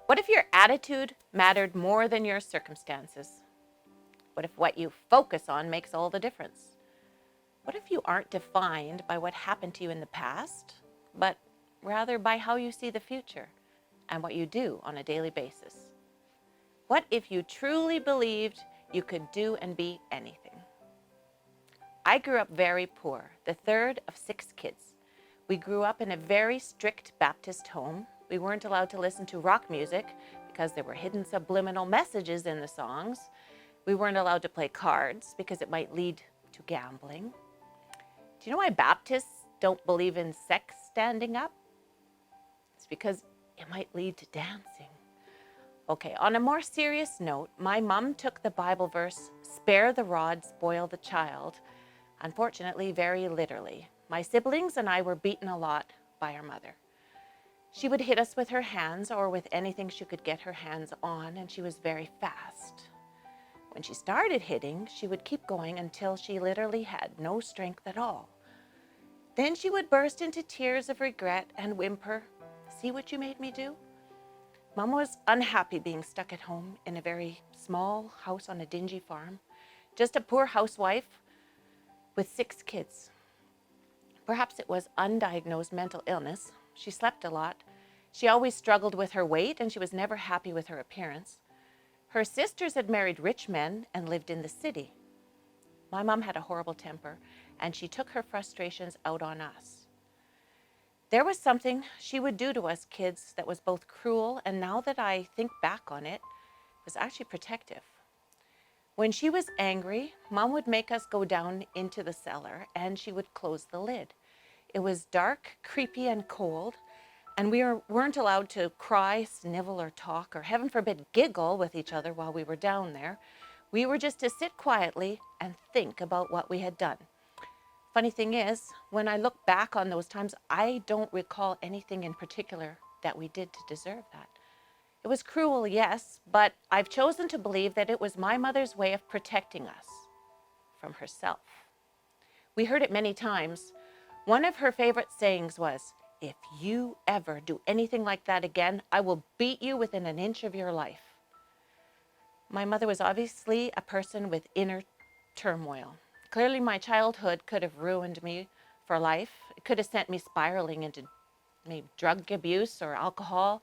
What if your attitude mattered more than your circumstances? What if what you focus on makes all the difference? What if you aren't defined by what happened to you in the past, but rather by how you see the future and what you do on a daily basis? What if you truly believed you could do and be anything? I grew up very poor, the third of 6 kids. We grew up in a very strict Baptist home. We weren't allowed to listen to rock music because there were hidden subliminal messages in the songs. We weren't allowed to play cards because it might lead to gambling. Do you know why Baptists don't believe in sex standing up? It's because it might lead to dancing. Okay, on a more serious note, my mom took the Bible verse, "Spare the rod, spoil the child," unfortunately very literally. My siblings and I were beaten a lot by our mother. She would hit us with her hands or with anything she could get her hands on, and she was very fast. When she started hitting, she would keep going until she literally had no strength at all. Then she would burst into tears of regret and whimper, "See what you made me do?" Mom was unhappy being stuck at home in a very small house on a dingy farm, just a poor housewife with 6 kids. Perhaps it was undiagnosed mental illness. She slept a lot. She always struggled with her weight, and she was never happy with her appearance. Her sisters had married rich men and lived in the city. My mom had a horrible temper, and she took her frustrations out on us. There was something she would do to us kids that was both cruel, and now that I think back on it, was actually protective. When she was angry, Mom would make us go down into the cellar, and she would close the lid. It was dark, creepy, and cold, and we weren't allowed to cry, snivel, or talk, or heaven forbid, giggle with each other while we were down there. We were just to sit quietly and think about what we had done. Funny thing is, when I look back on those times, I don't recall anything in particular that we did to deserve that. It was cruel, yes, but I've chosen to believe that it was my mother's way of protecting us from herself. We heard it many times. One of her favorite sayings was, "If you ever do anything like that again, I will beat you within an inch of your life." My mother was obviously a person with inner turmoil. Clearly, my childhood could have ruined me for life. It could have sent me spiraling into maybe drug abuse or alcohol,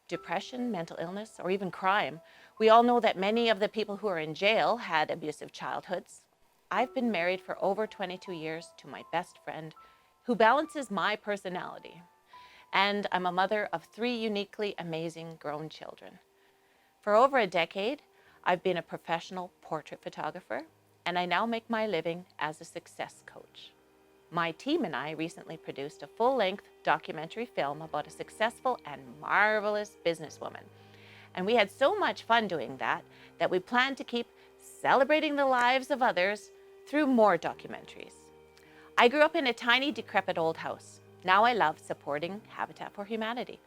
depression, mental illness, or even crime. We all know that many of the people who are in jail had abusive childhoods. I've been married for over 22 years to my best friend who balances my personality. And I'm a mother of 3 uniquely amazing grown children. For over a decade, I've been a professional portrait photographer, and I now make my living as a success coach. My team and I recently produced a full-length documentary film about a successful and marvelous businesswoman. And we had so much fun doing that we plan to keep celebrating the lives of others through more documentaries. I grew up in a tiny, decrepit old house. Now I love supporting Habitat for Humanity.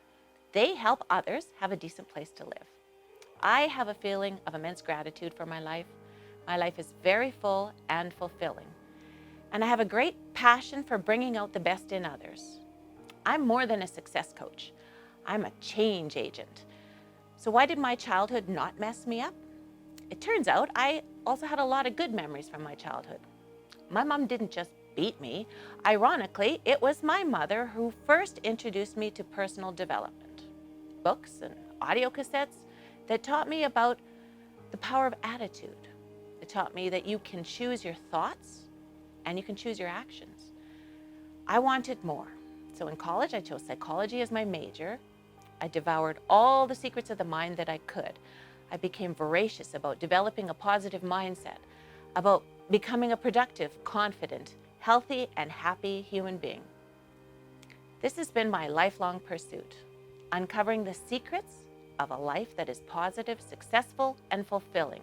They help others have a decent place to live. I have a feeling of immense gratitude for my life. My life is very full and fulfilling. And I have a great passion for bringing out the best in others. I'm more than a success coach. I'm a change agent. So why did my childhood not mess me up? It turns out I also had a lot of good memories from my childhood. My mom didn't just beat me. Ironically, it was my mother who first introduced me to personal development, books and audio cassettes that taught me about the power of attitude. It taught me that you can choose your thoughts and you can choose your actions. I wanted more. So in college, I chose psychology as my major. I devoured all the secrets of the mind that I could. I became voracious about developing a positive mindset, about becoming a productive, confident, healthy, and happy human being. This has been my lifelong pursuit, uncovering the secrets of a life that is positive, successful, and fulfilling.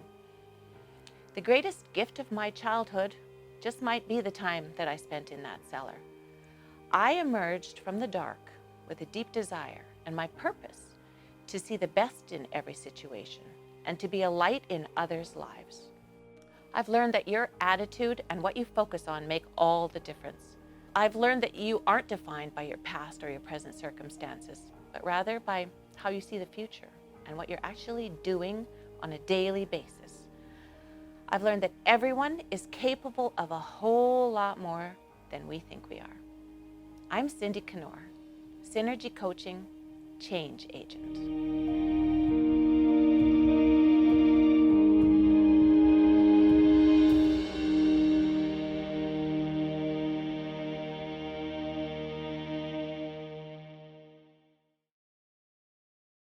The greatest gift of my childhood just might be the time that I spent in that cellar. I emerged from the dark with a deep desire and my purpose to see the best in every situation and to be a light in others' lives. I've learned that your attitude and what you focus on make all the difference. I've learned that you aren't defined by your past or your present circumstances, but rather by how you see the future. and what you're actually doing on a daily basis. I've learned that everyone is capable of a whole lot more than we think we are. I'm Cindy Knorr, Synergy Coaching Change Agent.